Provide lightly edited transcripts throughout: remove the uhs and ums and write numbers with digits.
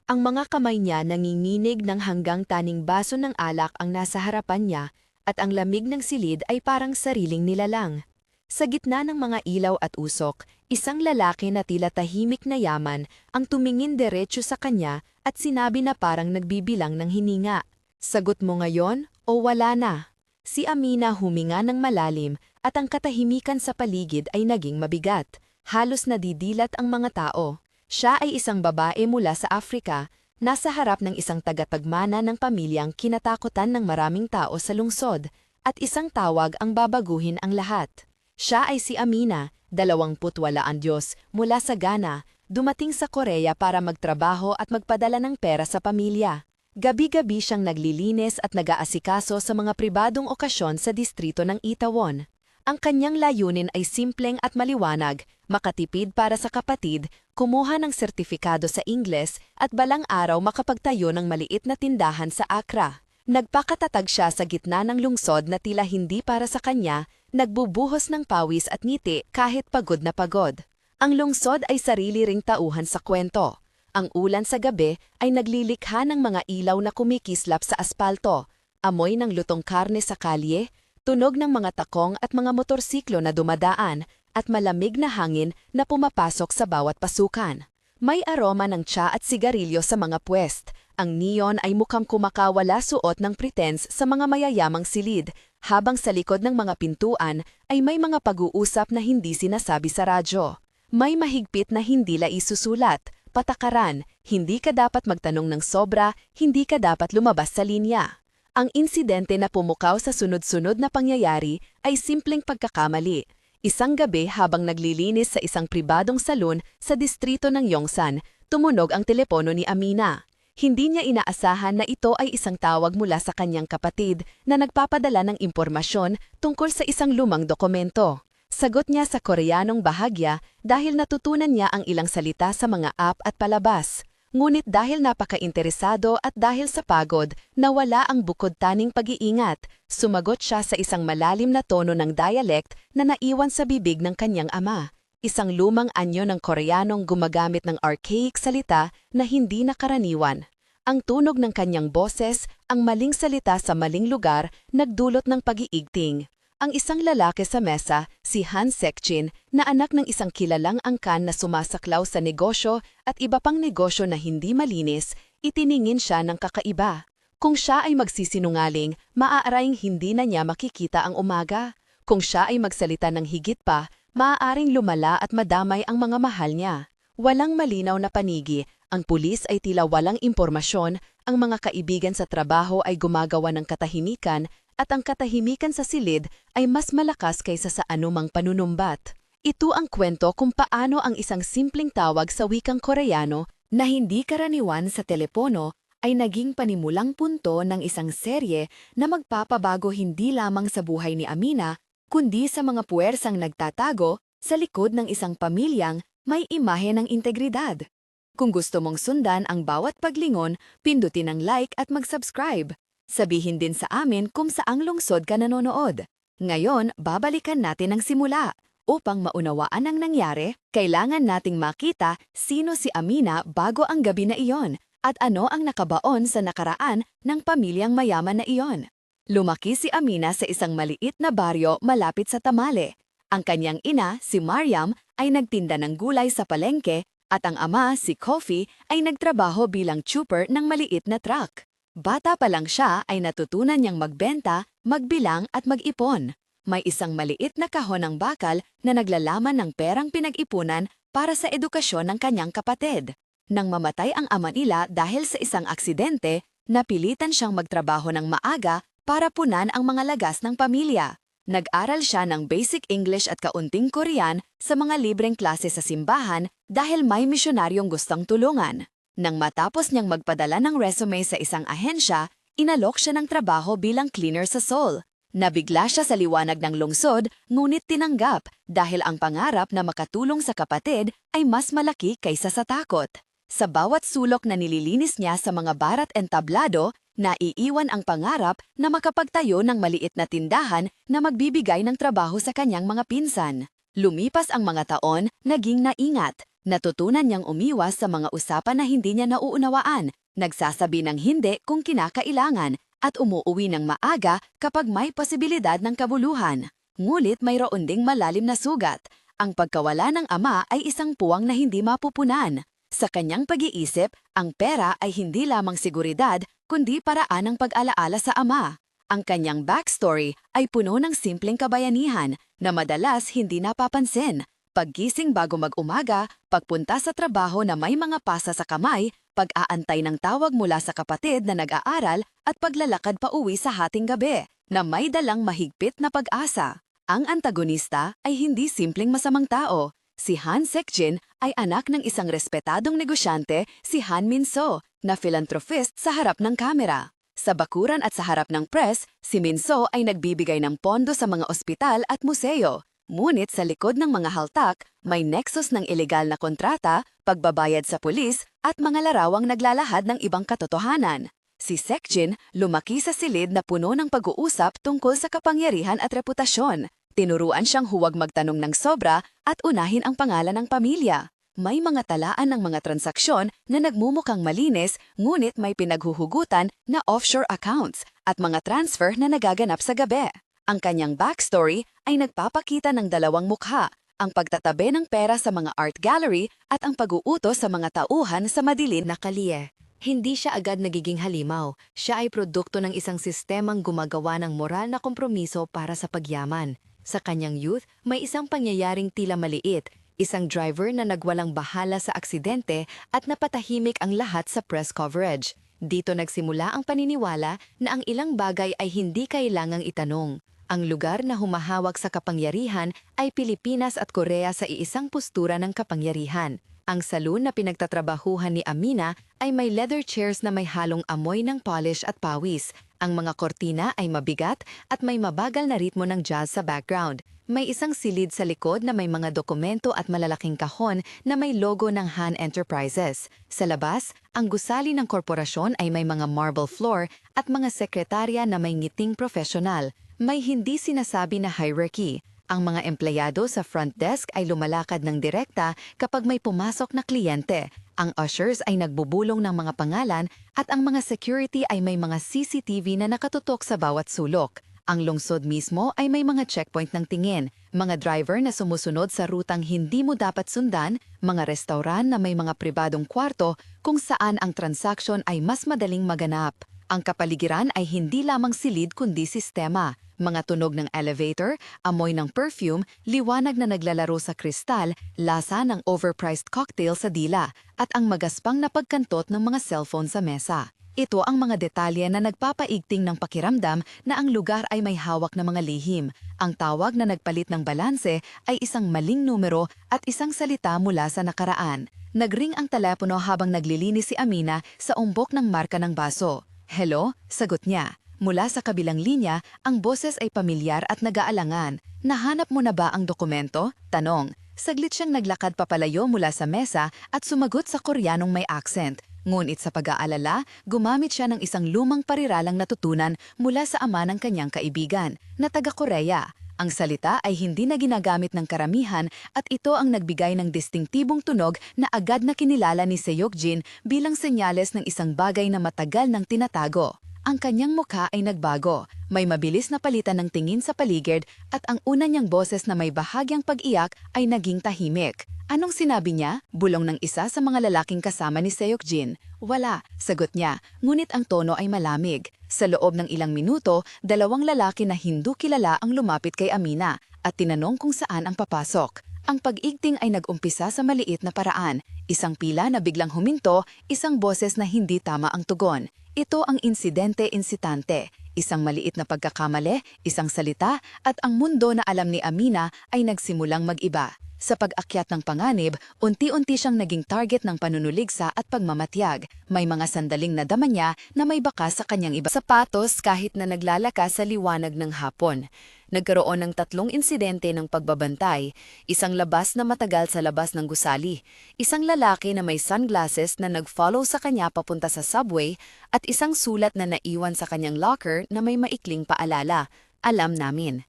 Ang mga kamay niya nanginginig ng hanggang taning baso ng alak ang nasa harapan niya at ang lamig ng silid ay parang sariling nilalang. Sa gitna ng mga ilaw at usok, isang lalaki na tila tahimik na yaman ang tumingin diretso sa kanya at sinabi na parang nagbibilang ng hininga. Sagot mo ngayon o wala na? Si Amina huminga ng malalim at ang katahimikan sa paligid ay naging mabigat. Halos nadidilat ang mga tao. Siya ay isang babae mula sa Afrika, nasa harap ng isang tagatagmana ng pamilyang kinatakutan ng maraming tao sa lungsod, at isang tawag ang babaguhin ang lahat. Siya ay si Amina, 28 anyos, mula sa Ghana, dumating sa Korea para magtrabaho at magpadala ng pera sa pamilya. Gabi-gabi siyang naglilinis at nag-aasikaso sa mga pribadong okasyon sa distrito ng Itaewon. Ang kanyang layunin ay simpleng at maliwanag, makatipid para sa kapatid, kumuha ng sertifikado sa Ingles at balang araw makapagtayo ng maliit na tindahan sa Accra. Nagpakatatag siya sa gitna ng lungsod na tila hindi para sa kanya, nagbubuhos ng pawis at ngiti kahit pagod na pagod. Ang lungsod ay sarili ring tauhan sa kwento. Ang ulan sa gabi ay naglilikha ng mga ilaw na kumikislap sa aspalto, amoy ng lutong karne sa kalye, tunog ng mga takong at mga motorsiklo na dumadaan, at malamig na hangin na pumapasok sa bawat pasukan. May aroma ng tsa at sigarilyo sa mga puwest. Ang neon ay mukhang kumakawala suot ng pretense sa mga mayayamang silid, habang sa likod ng mga pintuan ay may mga pag-uusap na hindi sinasabi sa radyo. May mahigpit na hindi laisusulat, patakaran, hindi ka dapat magtanong ng sobra, hindi ka dapat lumabas sa linya. Ang insidente na pumukaw sa sunod-sunod na pangyayari ay simpleng pagkakamali. Isang gabi habang naglilinis sa isang pribadong salon sa distrito ng Yongsan, tumunog ang telepono ni Amina. Hindi niya inaasahan na ito ay isang tawag mula sa kanyang kapatid na nagpapadala ng impormasyon tungkol sa isang lumang dokumento. Sagot niya sa Koreanong bahagya dahil natutunan niya ang ilang salita sa mga app at palabas. Ngunit dahil napaka-interesado at dahil sa pagod, nawala ang bukod-taning pag-iingat. Sumagot siya sa isang malalim na tono ng dialect na naiwan sa bibig ng kanyang ama. Isang lumang anyo ng Koreanong gumagamit ng archaic salita na hindi nakaraniwan. Ang tunog ng kanyang boses, ang maling salita sa maling lugar, nagdulot ng pag-iigting. Ang isang lalaki sa mesa, si Han Sekchin, na anak ng isang kilalang angkan na sumasaklaw sa negosyo at iba pang negosyo na hindi malinis, itiningin siya ng kakaiba. Kung siya ay magsisinungaling, maaaring hindi na niya makikita ang umaga. Kung siya ay magsalita ng higit pa, maaaring lumala at madamay ang mga mahal niya. Walang malinaw na panigi, ang pulis ay tila walang impormasyon, ang mga kaibigan sa trabaho ay gumagawa ng katahimikan, at ang katahimikan sa silid ay mas malakas kaysa sa anumang panunumbat. Ito ang kwento kung paano ang isang simpleng tawag sa wikang Koreano na hindi karaniwan sa telepono ay naging panimulang punto ng isang serye na magpapabago hindi lamang sa buhay ni Amina, kundi sa mga puwersang nagtatago sa likod ng isang pamilyang may imahe ng integridad. Kung gusto mong sundan ang bawat paglingon, pindutin ang like at mag-subscribe. Sabihin din sa amin kung saang lungsod ka nanonood. Ngayon, babalikan natin ang simula. Upang maunawaan ang nangyari, kailangan nating makita sino si Amina bago ang gabi na iyon at ano ang nakabaon sa nakaraan ng pamilyang mayaman na iyon. Lumaki si Amina sa isang maliit na baryo malapit sa Tamale. Ang kanyang ina, si Mariam, ay nagtinda ng gulay sa palengke at ang ama, si Kofi, ay nagtrabaho bilang chopper ng maliit na truck. Bata pa lang siya ay natutunan niyang magbenta, magbilang at mag-ipon. May isang maliit na kahon ng bakal na naglalaman ng perang pinag-ipunan para sa edukasyon ng kanyang kapatid. Nang mamatay ang ama nila dahil sa isang aksidente, napilitan siyang magtrabaho ng maaga para punan ang mga lagas ng pamilya. Nag-aral siya ng basic English at kaunting Korean sa mga libreng klase sa simbahan dahil may misyonaryong gustong tulungan. Nang matapos niyang magpadala ng resume sa isang ahensya, inalok siya ng trabaho bilang cleaner sa Seoul. Nabigla siya sa liwanag ng lungsod, ngunit tinanggap dahil ang pangarap na makatulong sa kapatid ay mas malaki kaysa sa takot. Sa bawat sulok na nililinis niya sa mga barat entablado, naiiwan ang pangarap na makapagtayo ng maliit na tindahan na magbibigay ng trabaho sa kanyang mga pinsan. Lumipas ang mga taon, naging naingat. Natutunan niyang umiwas sa mga usapan na hindi niya nauunawaan, nagsasabi ng hindi kung kinakailangan, at umuuwi ng maaga kapag may posibilidad ng kabuluhan. Ngunit mayroon ding malalim na sugat. Ang pagkawala ng ama ay isang puwang na hindi mapupunan. Sa kanyang pag-iisip, ang pera ay hindi lamang seguridad, kundi paraan ng pag-alaala sa ama. Ang kanyang backstory ay puno ng simpleng kabayanihan na madalas hindi napapansin. Paggising bago mag-umaga, pagpunta sa trabaho na may mga pasa sa kamay, pag-aantay ng tawag mula sa kapatid na nag-aaral at paglalakad pa uwi sa hating gabi na may dalang mahigpit na pag-asa. Ang antagonista ay hindi simpleng masamang tao. Si Han Sek-jin ay anak ng isang respetadong negosyante, si Han Min-so, na philanthropist sa harap ng kamera. Sa bakuran at sa harap ng press, si Min-so ay nagbibigay ng pondo sa mga ospital at museo. Ngunit sa likod ng mga haltak, may nexus ng ilegal na kontrata, pagbabayad sa pulis, at mga larawang naglalahad ng ibang katotohanan. Si Sek-jin lumaki sa silid na puno ng pag-uusap tungkol sa kapangyarihan at reputasyon. Tinuruan siyang huwag magtanong ng sobra at unahin ang pangalan ng pamilya. May mga talaan ng mga transaksyon na nagmumukhang malinis, ngunit may pinaghuhugutan na offshore accounts at mga transfer na nagaganap sa gabi. Ang kanyang backstory ay nagpapakita ng dalawang mukha, ang pagtatabi ng pera sa mga art gallery at ang pag-uutos sa mga tauhan sa madilim na kalye. Hindi siya agad nagiging halimaw, siya ay produkto ng isang sistemang gumagawa ng moral na kompromiso para sa pagyaman. Sa kanyang youth, may isang pangyayaring tila maliit, isang driver na nagwalang bahala sa aksidente at napatahimik ang lahat sa press coverage. Dito nagsimula ang paniniwala na ang ilang bagay ay hindi kailangang itanong. Ang lugar na humahawak sa kapangyarihan ay Pilipinas at Korea sa iisang postura ng kapangyarihan. Ang saloon na pinagtatrabahuhan ni Amina ay may leather chairs na may halong amoy ng polish at pawis. Ang mga kortina ay mabigat at may mabagal na ritmo ng jazz sa background. May isang silid sa likod na may mga dokumento at malalaking kahon na may logo ng Han Enterprises. Sa labas, ang gusali ng korporasyon ay may mga marble floor at mga sekretarya na may ngiting profesional. May hindi sinasabi na hierarchy. Ang mga empleyado sa front desk ay lumalakad ng direkta kapag may pumasok na kliyente. Ang ushers ay nagbubulong ng mga pangalan at ang mga security ay may mga CCTV na nakatutok sa bawat sulok. Ang lungsod mismo ay may mga checkpoint ng tingin, mga driver na sumusunod sa rutang hindi mo dapat sundan, mga restauran na may mga pribadong kwarto kung saan ang transaksyon ay mas madaling maganap. Ang kapaligiran ay hindi lamang silid kundi sistema. Mga tunog ng elevator, amoy ng perfume, liwanag na naglalaro sa kristal, lasa ng overpriced cocktail sa dila, at ang magaspang na pagkantot ng mga cellphone sa mesa. Ito ang mga detalye na nagpapaigting ng pakiramdam na ang lugar ay may hawak na mga lihim. Ang tawag na nagpalit ng balanse ay isang maling numero at isang salita mula sa nakaraan. Nagring ang telepono habang naglilinis si Amina sa umbok ng marka ng baso. "Hello?" sagot niya. Mula sa kabilang linya, ang boses ay pamilyar at nag-aalangan. "Nahanap mo na ba ang dokumento?" tanong. Saglit siyang naglakad papalayo mula sa mesa at sumagot sa Koreanong may accent. Ngunit sa pag-aalala, gumamit siya ng isang lumang pariralang natutunan mula sa ama ng kanyang kaibigan, na taga-Korea. Ang salita ay hindi na ginagamit ng karamihan at ito ang nagbigay ng distinktibong tunog na agad na kinilala ni Seok-jin bilang senyales ng isang bagay na matagal nang tinatago. Ang kanyang mukha ay nagbago, may mabilis na palitan ng tingin sa paligid at ang una niyang boses na may bahagyang pag-iyak ay naging tahimik. "Anong sinabi niya?" bulong ng isa sa mga lalaking kasama ni Seok-jin. "Wala," sagot niya, ngunit ang tono ay malamig. Sa loob ng ilang minuto, dalawang lalaki na hindi kilala ang lumapit kay Amina at tinanong kung saan ang papasok. Ang pag-igting ay nag-umpisa sa maliit na paraan, isang pila na biglang huminto, isang boses na hindi tama ang tugon. Ito ang insidente-insitante, isang maliit na pagkakamali, isang salita, at ang mundo na alam ni Amina ay nagsimulang mag-iba. Sa pag-akyat ng panganib, unti-unti siyang naging target ng panunuligsa at pagmamatyag. May mga sandaling nadama niya na may bakas sa kanyang iba sapatos kahit na naglalakas sa liwanag ng hapon. Nagkaroon ng 3 insidente ng pagbabantay, isang labas na matagal sa labas ng gusali, isang lalaki na may sunglasses na nag-follow sa kanya papunta sa subway, at isang sulat na naiwan sa kanyang locker na may maikling paalala, "Alam namin."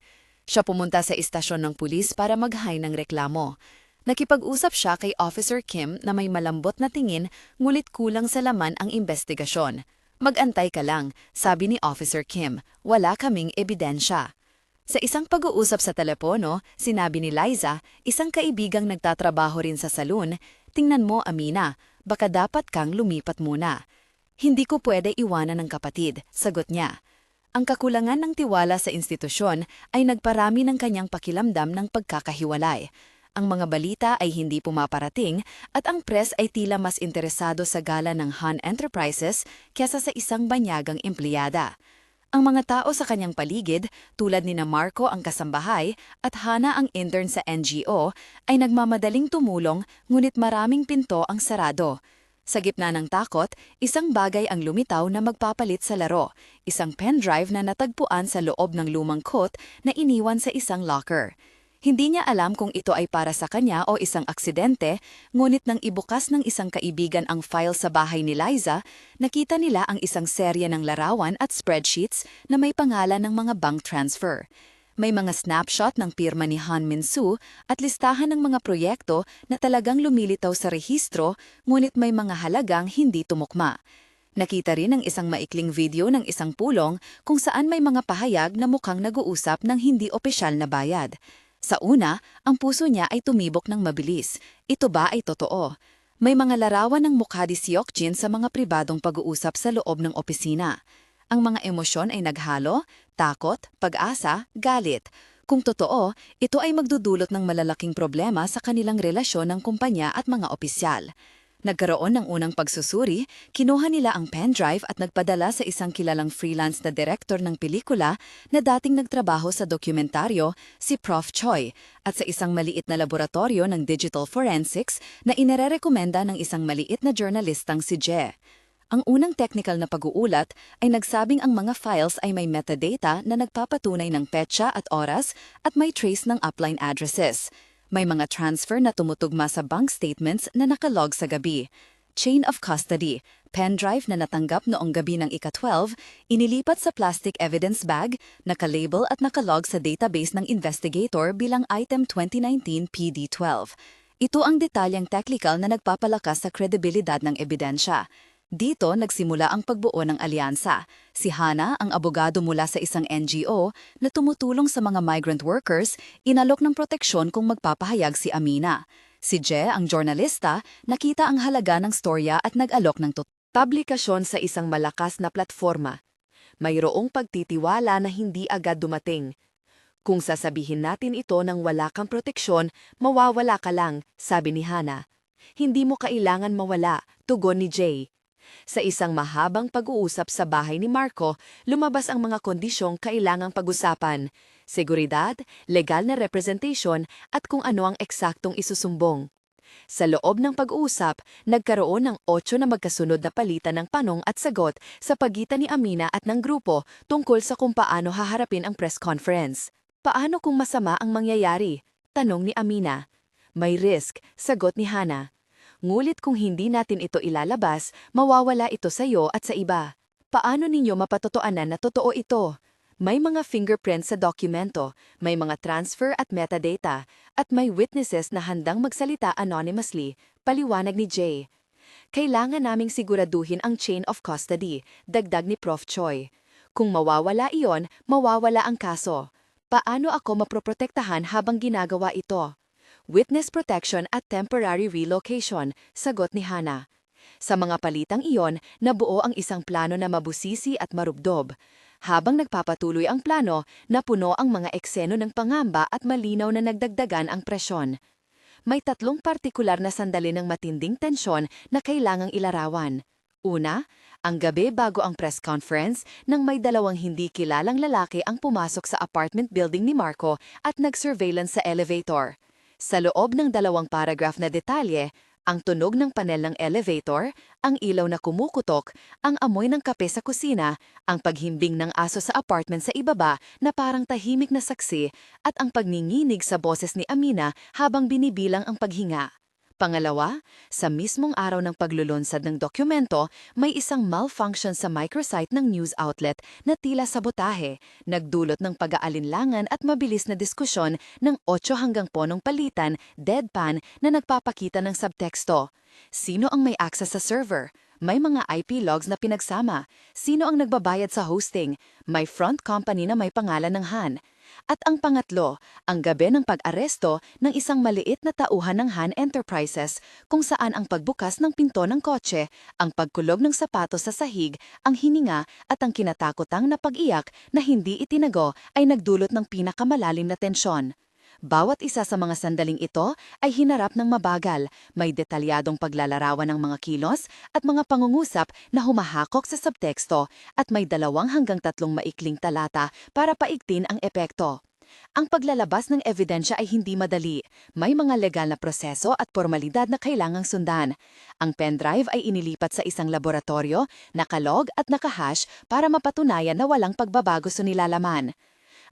Siya pumunta sa istasyon ng pulis para mag-hire ng reklamo. Nakipag-usap siya kay Officer Kim na may malambot na tingin ngulit kulang sa laman ang investigasyon. Mag-antay ka lang, sabi ni Officer Kim, wala kaming ebidensya. Sa isang pag-uusap sa telepono, sinabi ni Liza, isang kaibigang nagtatrabaho rin sa saloon, tingnan mo Amina, baka dapat kang lumipat muna. Hindi ko pwede iwanan ng kapatid, sagot niya. Ang kakulangan ng tiwala sa institusyon ay nagparami ng kanyang pakilamdam ng pagkakahiwalay. Ang mga balita ay hindi pumaparating at ang press ay tila mas interesado sa gala ng Han Enterprises kesa sa isang banyagang empleyada. Ang mga tao sa kanyang paligid, tulad ni Marco ang kasambahay at Hana ang intern sa NGO, ay nagmamadaling tumulong ngunit maraming pinto ang sarado. Sa gitna ng takot, isang bagay ang lumitaw na magpapalit sa laro, isang pendrive na natagpuan sa loob ng lumang coat na iniwan sa isang locker. Hindi niya alam kung ito ay para sa kanya o isang aksidente, ngunit nang ibukas ng isang kaibigan ang file sa bahay ni Liza, nakita nila ang isang serye ng larawan at spreadsheets na may pangalan ng mga bank transfer. May mga snapshot ng pirma ni Han Min-soo at listahan ng mga proyekto na talagang lumilitaw sa rehistro, ngunit may mga halagang hindi tumukma. Nakita rin ang isang maikling video ng isang pulong kung saan may mga pahayag na mukhang nag-uusap ng hindi opisyal na bayad. Sa una, ang puso niya ay tumibok ng mabilis. Ito ba ay totoo? May mga larawan ng mukha ni Seokjin sa mga pribadong pag-uusap sa loob ng opisina. Ang mga emosyon ay naghalo, takot, pag-asa, galit. Kung totoo, ito ay magdudulot ng malalaking problema sa kanilang relasyon ng kumpanya at mga opisyal. Nagkaroon ng unang pagsusuri, kinuha nila ang pendrive at nagpadala sa isang kilalang freelance na direktor ng pelikula na dating nagtrabaho sa dokumentaryo, si Prof. Choi, at sa isang maliit na laboratorio ng digital forensics na inirerekomenda ng isang maliit na journalistang si Je. Ang unang technical na pag-uulat ay nagsabing ang mga files ay may metadata na nagpapatunay ng petsa at oras at may trace ng upline addresses. May mga transfer na tumutugma sa bank statements na nakalog sa gabi. Chain of custody, pendrive na natanggap noong gabi ng ika-12, inilipat sa plastic evidence bag, nakalabel at nakalog sa database ng investigator bilang item 2019 PD12. Ito ang detalyang technical na nagpapalakas sa kredibilidad ng ebidensya. Dito nagsimula ang pagbuo ng alyansa. Si Hana, ang abogado mula sa isang NGO na tumutulong sa mga migrant workers, inalok ng proteksyon kung magpapahayag si Amina. Si Je, ang journalista, nakita ang halaga ng storya at nag-alok ng publikasyon sa isang malakas na platforma. Mayroong pagtitiwala na hindi agad dumating. Kung sasabihin natin ito nang wala kang proteksyon, mawawala ka lang, sabi ni Hana. Hindi mo kailangan mawala, tugon ni Jay. Sa isang mahabang pag-uusap sa bahay ni Marco, lumabas ang mga kondisyong kailangang pag-usapan, seguridad, legal na representation at kung ano ang eksaktong isusumbong. Sa loob ng pag-uusap, nagkaroon ng 8 na magkasunod na palitan ng tanong at sagot sa pagitan ni Amina at ng grupo tungkol sa kung paano haharapin ang press conference. Paano kung masama ang mangyayari? Tanong ni Amina. May risk, sagot ni Hana. Ngulit kung hindi natin ito ilalabas, mawawala ito sa iyo at sa iba. Paano ninyo mapatotoanan na totoo ito? May mga fingerprints sa dokumento, may mga transfer at metadata, at may witnesses na handang magsalita anonymously, paliwanag ni Jay. Kailangan naming siguraduhin ang chain of custody, dagdag ni Prof. Choi. Kung mawawala iyon, mawawala ang kaso. Paano ako maproprotektahan habang ginagawa ito? Witness protection at temporary relocation, sagot ni Hana. Sa mga palitang iyon, nabuo ang isang plano na mabusisi at marubdob. Habang nagpapatuloy ang plano, napuno ang mga ekseno ng pangamba at malinaw na nagdagdagan ang presyon. May 3 partikular na sandali ng matinding tensyon na kailangang ilarawan. Una, ang gabi bago ang press conference nang may 2 hindi kilalang lalaki ang pumasok sa apartment building ni Marco at nag-surveillance sa elevator. Sa loob ng 2 paragraph na detalye, ang tunog ng panel ng elevator, ang ilaw na kumukutok, ang amoy ng kape sa kusina, ang paghimbing ng aso sa apartment sa ibaba na parang tahimik na saksi, at ang pagninginig sa boses ni Amina habang binibilang ang paghinga. Pangalawa, sa mismong araw ng paglulunsad ng dokumento, may isang malfunction sa microsite ng news outlet na tila sabotahe, nagdulot ng pag-aalinlangan at mabilis na diskusyon ng 8 hanggang 10 palitan, deadpan na nagpapakita ng subteksto. Sino ang may access sa server? May mga IP logs na pinagsama. Sino ang nagbabayad sa hosting? May front company na may pangalan ng Han. At ang pangatlo, ang gabi ng pag-aresto ng isang maliit na tauhan ng Han Enterprises kung saan ang pagbukas ng pinto ng kotse, ang pagkulog ng sapatos sa sahig, ang hininga at ang kinatakotang na pag-iyak na hindi itinago ay nagdulot ng pinakamalalim na tensyon. Bawat isa sa mga sandaling ito ay hinarap ng mabagal, may detalyadong paglalarawan ng mga kilos at mga pangungusap na humahakok sa subteksto at may 2 hanggang 3 maikling talata para paigtin ang epekto. Ang paglalabas ng ebidensya ay hindi madali. May mga legal na proseso at formalidad na kailangang sundan. Ang pendrive ay inilipat sa isang laboratorio, nakalog at nakahash para mapatunayan na walang pagbabago sa nilalaman.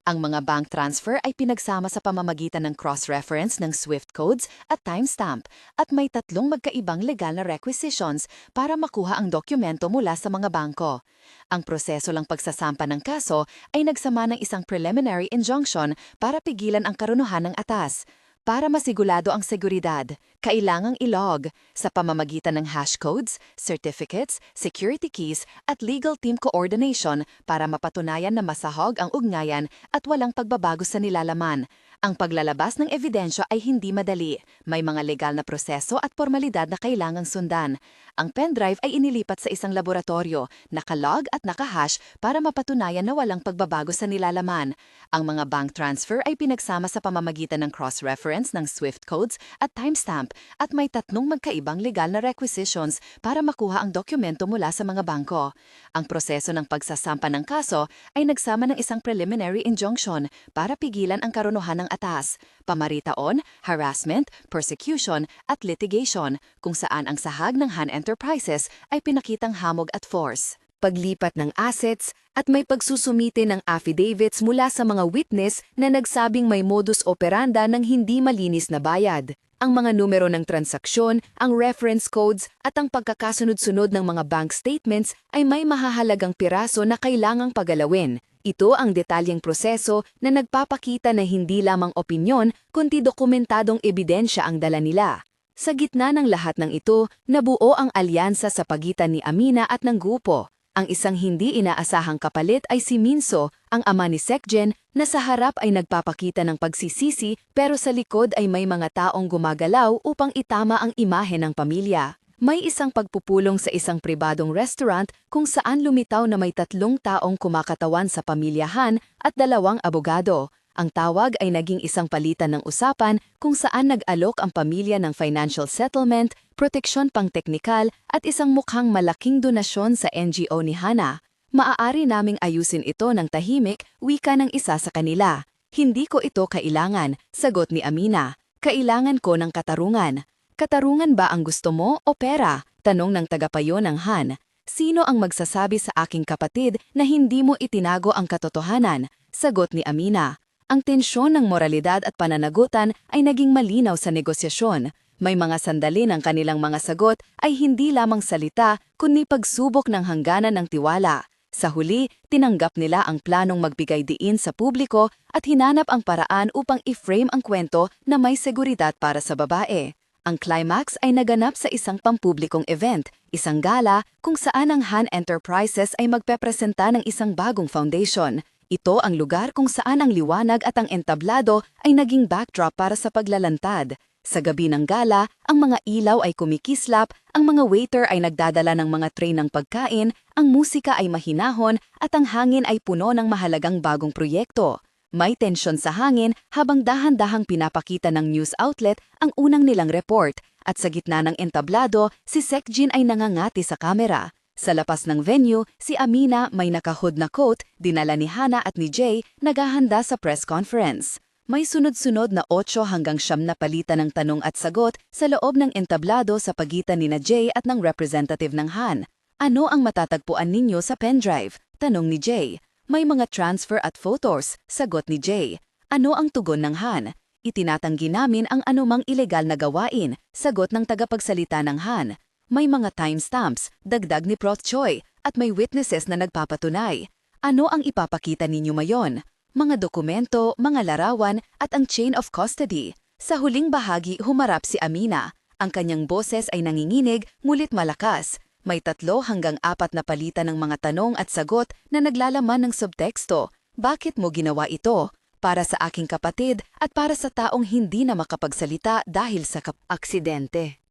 Ang mga bank transfer ay pinagsama sa pamamagitan ng cross-reference ng SWIFT codes at timestamp at may 3 magkaibang legal na requisitions para makuha ang dokumento mula sa mga bangko. Ang proseso lang pagsasampa ng kaso ay nagsama ng isang preliminary injunction para pigilan ang karunuhan ng atas. Para masigurado ang seguridad, kailangang ilog sa pamamagitan ng hash codes, certificates, security keys at legal team coordination para mapatunayan na masahog ang ugnayan at walang pagbabago sa nilalaman. Ang paglalabas ng ebidensya ay hindi madali. May mga legal na proseso at formalidad na kailangang sundan. Ang pendrive ay inilipat sa isang laboratorio, nakalog at nakahash para mapatunayan na walang pagbabago sa nilalaman. Ang mga bank transfer ay pinagsama sa pamamagitan ng cross-reference ng SWIFT codes at timestamp at may 3 magkaibang legal na requisitions para makuha ang dokumento mula sa mga bangko. Ang proseso ng pagsasampa ng kaso ay nagsama ng isang preliminary injunction para pigilan ang karunuhan ng atas, pamaritaon, harassment, persecution at litigation kung saan ang sahag ng Han Enterprises ay pinakitang hamog at force. Paglipat ng assets at may pagsusumite ng affidavits mula sa mga witness na nagsabing may modus operanda ng hindi malinis na bayad. Ang mga numero ng transaksyon, ang reference codes at ang pagkakasunod-sunod ng mga bank statements ay may mahahalagang piraso na kailangang pagalawin. Ito ang detalyeng proseso na nagpapakita na hindi lamang opinyon kundi dokumentadong ebidensya ang dala nila. Sa gitna ng lahat ng ito, nabuo ang alyansa sa pagitan ni Amina at ng grupo. Ang isang hindi inaasahang kapalit ay si Minso, ang ama ni Sekjen, na sa harap ay nagpapakita ng pagsisisi pero sa likod ay may mga taong gumagalaw upang itama ang imahe ng pamilya. May isang pagpupulong sa isang pribadong restaurant kung saan lumitaw na may 3 taong kumakatawan sa pamilyahan at 2 abogado. Ang tawag ay naging isang palitan ng usapan kung saan nag-alok ang pamilya ng financial settlement, proteksyon pang-teknikal at isang mukhang malaking donasyon sa NGO ni Hana. Maaari naming ayusin ito ng tahimik, wika ng isa sa kanila. Hindi ko ito kailangan, sagot ni Amina. Kailangan ko ng katarungan. Katarungan ba ang gusto mo o pera? Tanong ng tagapayo ng Han. Sino ang magsasabi sa aking kapatid na hindi mo itinago ang katotohanan? Sagot ni Amina. Ang tensyon ng moralidad at pananagutan ay naging malinaw sa negosyasyon. May mga sandali ng kanilang mga sagot ay hindi lamang salita kundi pagsubok ng hangganan ng tiwala. Sa huli, tinanggap nila ang planong magbigay diin sa publiko at hinanap ang paraan upang i-frame ang kwento na may seguridad para sa babae. Ang climax ay naganap sa isang pampublikong event, isang gala kung saan ang Han Enterprises ay magpepresenta ng isang bagong foundation. Ito ang lugar kung saan ang liwanag at ang entablado ay naging backdrop para sa paglalantad. Sa gabi ng gala, ang mga ilaw ay kumikislap, ang mga waiter ay nagdadala ng mga tray ng pagkain, ang musika ay mahinahon at ang hangin ay puno ng mahalagang bagong proyekto. May tensyon sa hangin habang dahan-dahang pinapakita ng news outlet ang unang nilang report at sa gitna ng entablado, si Sekjin ay nangangati sa kamera. Sa lapas ng venue, si Amina may nakahood na coat, dinala ni Hana at ni Jay, naghahanda sa press conference. May sunod-sunod na 8 hanggang 9 na palitan ng tanong at sagot sa loob ng entablado sa pagitan ni na Jay at ng representative ng Han. Ano ang matatagpuan ninyo sa pendrive? Tanong ni Jay. May mga transfer at photos, sagot ni Jay. Ano ang tugon ng Han? itinatanggi namin ang anumang ilegal na gawain, sagot ng tagapagsalita ng Han. May mga timestamps, dagdag ni Prof. Choi, at may witnesses na nagpapatunay. Ano ang ipapakita ninyo mayon? Mga dokumento, mga larawan, at ang chain of custody. Sa huling bahagi humarap si Amina. Ang kanyang boses ay nanginginig, ngulit malakas. May 3 hanggang 4 na palitan ng mga tanong at sagot na naglalaman ng subteksto. Bakit mo ginawa ito? Para sa aking kapatid at para sa taong hindi na makapagsalita dahil sa aksidente.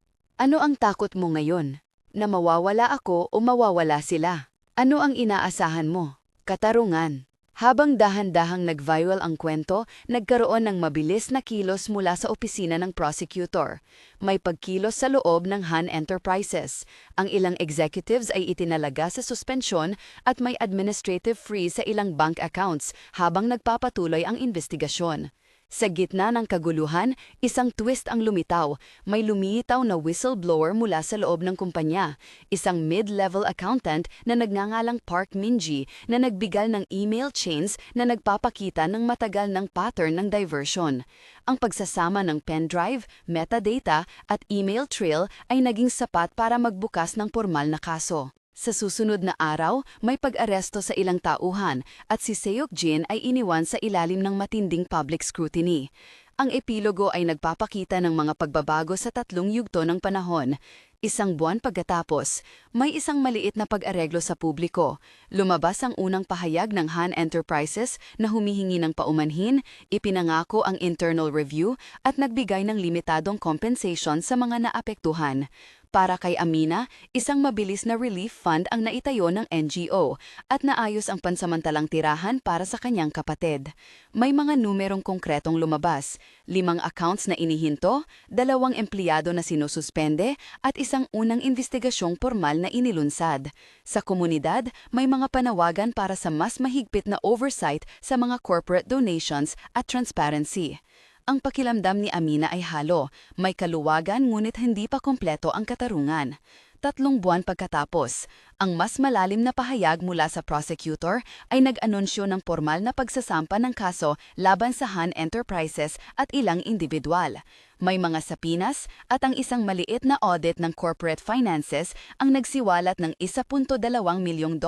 Ano ang takot mo ngayon? Na mawawala ako o mawawala sila? Ano ang inaasahan mo? Katarungan. Habang dahan-dahang nag-viral ang kwento, nagkaroon ng mabilis na kilos mula sa opisina ng prosecutor. May pagkilos sa loob ng Han Enterprises. Ang ilang executives ay itinalaga sa suspensyon at may administrative freeze sa ilang bank accounts habang nagpapatuloy ang investigasyon. Sa gitna ng kaguluhan, isang twist ang lumitaw. May lumitaw na whistleblower mula sa loob ng kumpanya, isang mid-level accountant na nagngangalang Park Min-ji na nagbigal ng email chains na nagpapakita ng matagal ng pattern ng diversion. Ang pagsasama ng pendrive, metadata at email trail ay naging sapat para magbukas ng pormal na kaso. Sa susunod na araw, may pag-aresto sa ilang tauhan at si Seok-jin ay iniwan sa ilalim ng matinding public scrutiny. Ang epilogo ay nagpapakita ng mga pagbabago sa 3 yugto ng panahon. 1 buwan pagkatapos, may isang maliit na pag-areglo sa publiko. Lumabas ang unang pahayag ng Han Enterprises na humihingi ng paumanhin, ipinangako ang internal review at nagbigay ng limitadong compensation sa mga naapektuhan. Para kay Amina, isang mabilis na relief fund ang naitayo ng NGO at naayos ang pansamantalang tirahan para sa kanyang kapatid. May mga numerong konkretong lumabas, 5 accounts na inihinto, 2 empleyado na sinususpende at isang unang investigasyong pormal na inilunsad. Sa komunidad, may mga panawagan para sa mas mahigpit na oversight sa mga corporate donations at transparency. Ang pakiramdam ni Amina ay halo, may kaluwagan ngunit hindi pa kompleto ang katarungan. 3 buwan pagkatapos, ang mas malalim na pahayag mula sa prosecutor ay nag-anunsyo ng pormal na pagsasampa ng kaso laban sa Han Enterprises at ilang individual. May mga sapinas at ang isang maliit na audit ng corporate finances ang nagsiwalat ng $1.2 milyong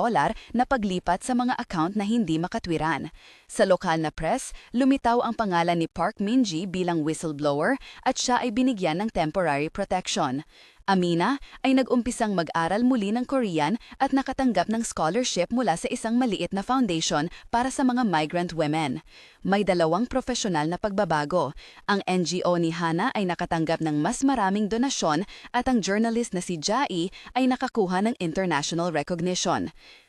na paglipat sa mga account na hindi makatwiran. Sa lokal na press, lumitaw ang pangalan ni Park Min-ji bilang whistleblower at siya ay binigyan ng temporary protection. Amina ay nag-umpisang mag-aral muli ng Korean at nakatanggap ng scholarship mula sa isang maliit na foundation para sa mga migrant women. May 2 profesional na pagbabago. Ang NGO ni Hana ay nakatanggap ng mas maraming donasyon at ang journalist na si Jai ay nakakuha ng international recognition.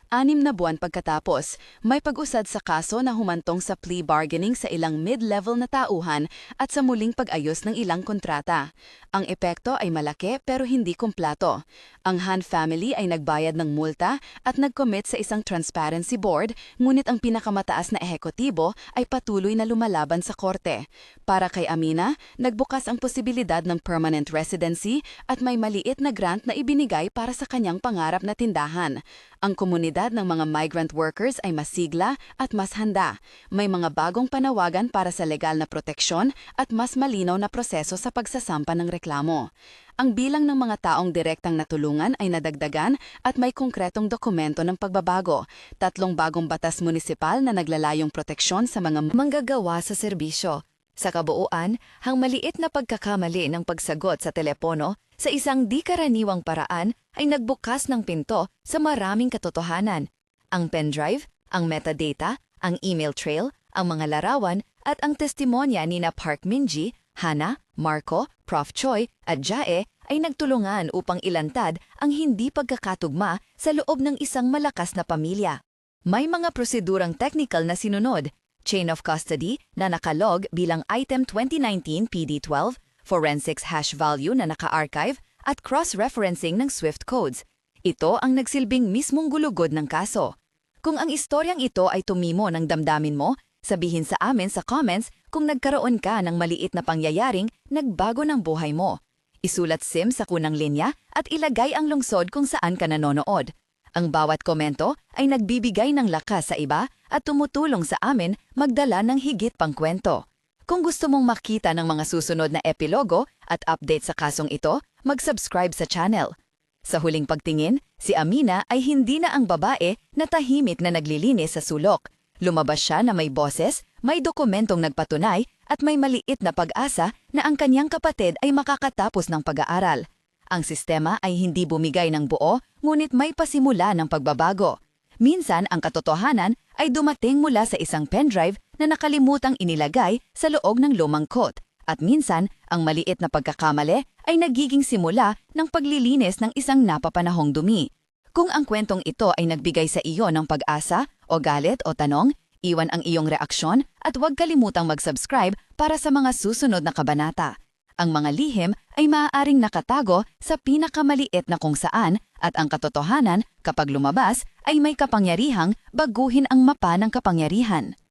6 na buwan pagkatapos, may pag-usad sa kaso na humantong sa plea bargaining sa ilang mid-level na tauhan at sa muling pag-ayos ng ilang kontrata. Ang epekto ay malaki pero hindi kumplato. Ang Han family ay nagbayad ng multa at nag-commit sa isang transparency board, ngunit ang pinakamataas na ehekutibo ay patuloy na lumalaban sa korte. Para kay Amina, nagbukas ang posibilidad ng permanent residency at may maliit na grant na ibinigay para sa kanyang pangarap na tindahan. Ang komunidad ng mga migrant workers ay mas sigla at mas handa. May mga bagong panawagan para sa legal na proteksyon at mas malinaw na proseso sa pagsasampa ng reklamo. Ang bilang ng mga taong direktang natulungan ay nadagdagan at may konkretong dokumento ng pagbabago. 3 bagong batas munisipal na naglalayong proteksyon sa mga Manggagawa sa serbisyo. Sa kabuuan, hang maliit na pagkakamali ng pagsagot sa telepono sa isang di karaniwang paraan ay nagbukas ng pinto sa maraming katotohanan. Ang pendrive, ang metadata, ang email trail, ang mga larawan at ang testimonya ni na Park Min-ji, Hana, Marco, Prof. Choi at Jae ay nagtulungan upang ilantad ang hindi pagkakatugma sa loob ng isang malakas na pamilya. May mga prosedurang technical na sinunod, chain of custody na nakalog bilang item 2019 PD12, forensics hash value na naka-archive at cross-referencing ng Swift codes. Ito ang nagsilbing mismong gulugod ng kaso. Kung ang istoryang ito ay tumimo ng damdamin mo, sabihin sa amin sa comments kung nagkaroon ka ng maliit na pangyayaring nagbago ng buhay mo. Isulat SIM sa kunang linya at ilagay ang lungsod kung saan ka nanonood. Ang bawat komento ay nagbibigay ng lakas sa iba at tumutulong sa amin magdala ng higit pang kwento. Kung gusto mong makita ng mga susunod na epilogo at update sa kasong ito, mag-subscribe sa channel. Sa huling pagtingin, si Amina ay hindi na ang babae na tahimik na naglilinis sa sulok. Lumabas siya na may boses, may dokumentong nagpatunay at may maliit na pag-asa na ang kanyang kapatid ay makakatapos ng pag-aaral. Ang sistema ay hindi bumigay ng buo, ngunit may pasimula ng pagbabago. Minsan ang katotohanan ay dumating mula sa isang pendrive na nakalimutang inilagay sa loob ng lumang coat. At minsan, ang maliit na pagkakamali ay nagiging simula ng paglilinis ng isang napapanahong dumi. Kung ang kwentong ito ay nagbigay sa iyo ng pag-asa, o galit o tanong, iwan ang iyong reaksyon at huwag kalimutang mag-subscribe para sa mga susunod na kabanata. Ang mga lihim ay maaaring nakatago sa pinakamaliit na kung saan at ang katotohanan kapag lumabas ay may kapangyarihang baguhin ang mapa ng kapangyarihan.